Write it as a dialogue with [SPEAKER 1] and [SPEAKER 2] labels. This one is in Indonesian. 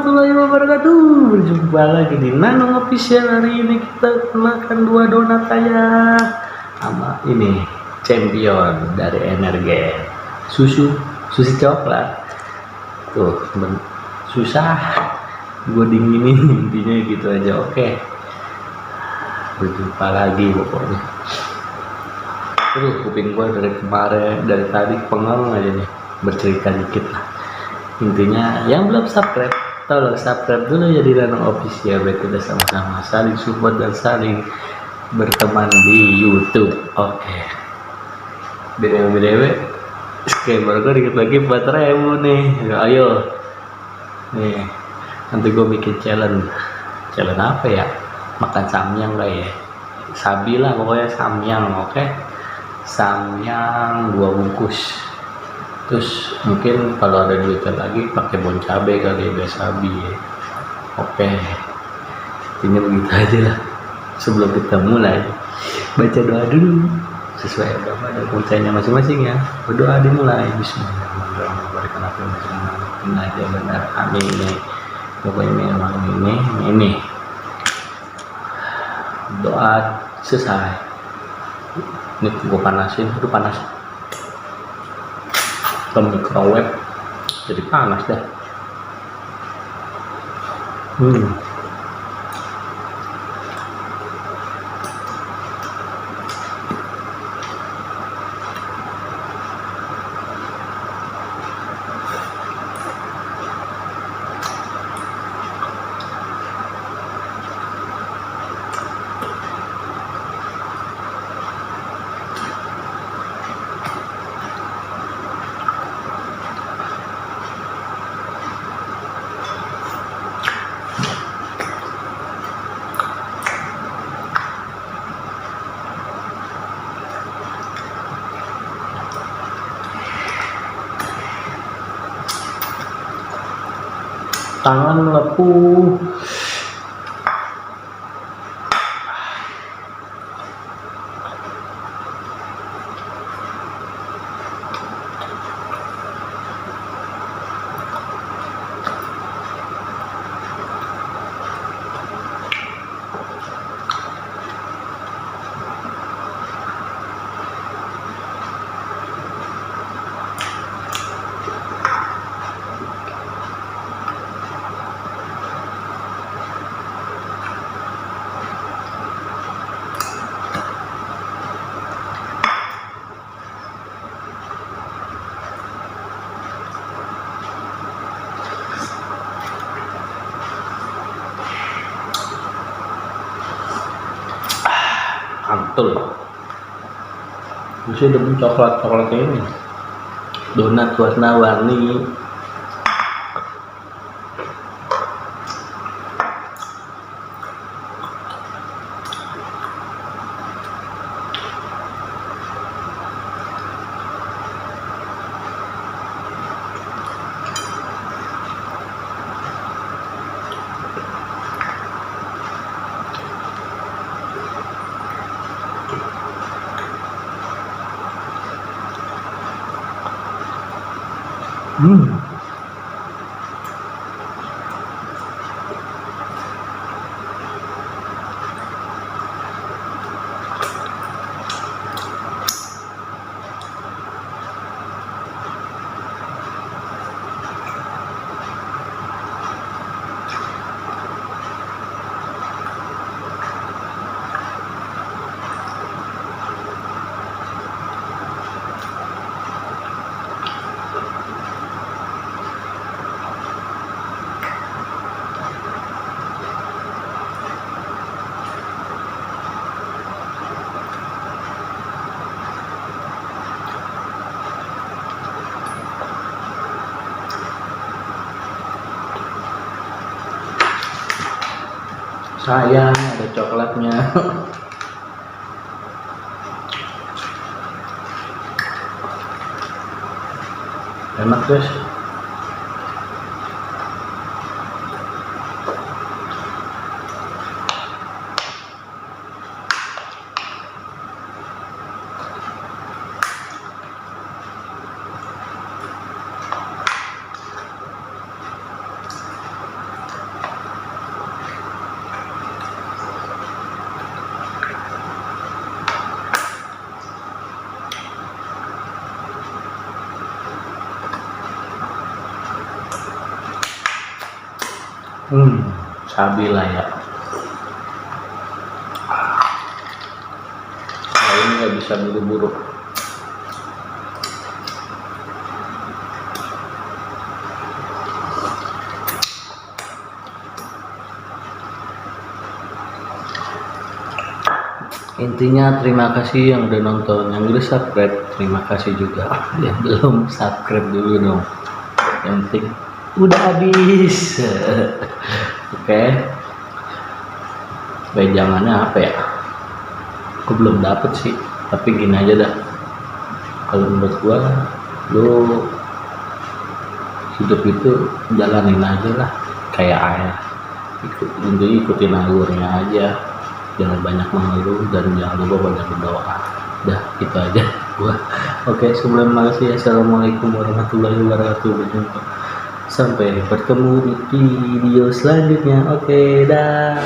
[SPEAKER 1] warahmatullahi wabarakatuh. Berjumpa lagi di Nano Official. Hari ini kita makan 2 donat aja sama ini champion dari Energen, susu coklat. Tuh susah gue dinginin, intinya gitu aja. Oke, berjumpa lagi pokoknya. Kuping gue dari kemarin, dari tadi pengong aja nih, bercerita dikit lah. Intinya yang belum subscribe, tolong subscribe dulu ya di Nano Official, biar kita sama-sama saling support dan saling berteman di YouTube. Oke. BDW skema gue dikit lagi 4.000 nih. Ayo. Nih, nanti gue bikin challenge apa ya? Makan samyang gak ya? Sabi lah pokoknya, samyang. Oke. Samyang 2 bungkus. Terus mungkin kalau ada duitnya lagi pakai bon cabe kali ya, biar sabi ya. Oke, ini begitu aja lah. Sebelum kita mulai, baca doa dulu sesuai agama dan kepercayaannya masing-masing ya. Berdoa dimulai. Bismillahirrahmanirrahim. Aja benar, amin nih. Pokoknya ini doa selesai. Ini gue panasin, itu panas. Ke microwave jadi panas dah. Tangan melepuh. Mantul. Bisa demen coklat ini. Donat warna-warni. Sayang ada coklatnya. Enak guys. Sabila ya. Nah, ini nggak bisa buru-buru. Intinya terima kasih yang udah nonton, yang udah subscribe terima kasih juga, yang belum subscribe dulu dong, yang penting udah habis. Oke. Jangannya apa ya, aku belum dapet sih, tapi gini aja dah, kalau menurut gua lu hidup itu jalanin aja lah kayak air, ikutin alurnya aja, jangan banyak mengeluh dan jangan lupa banyak berdoa. Dah itu aja gua. Oke, sebelum makasih. Assalamualaikum warahmatullahi wabarakatuh. Berjumpa, sampai bertemu di video selanjutnya. Oke, dah.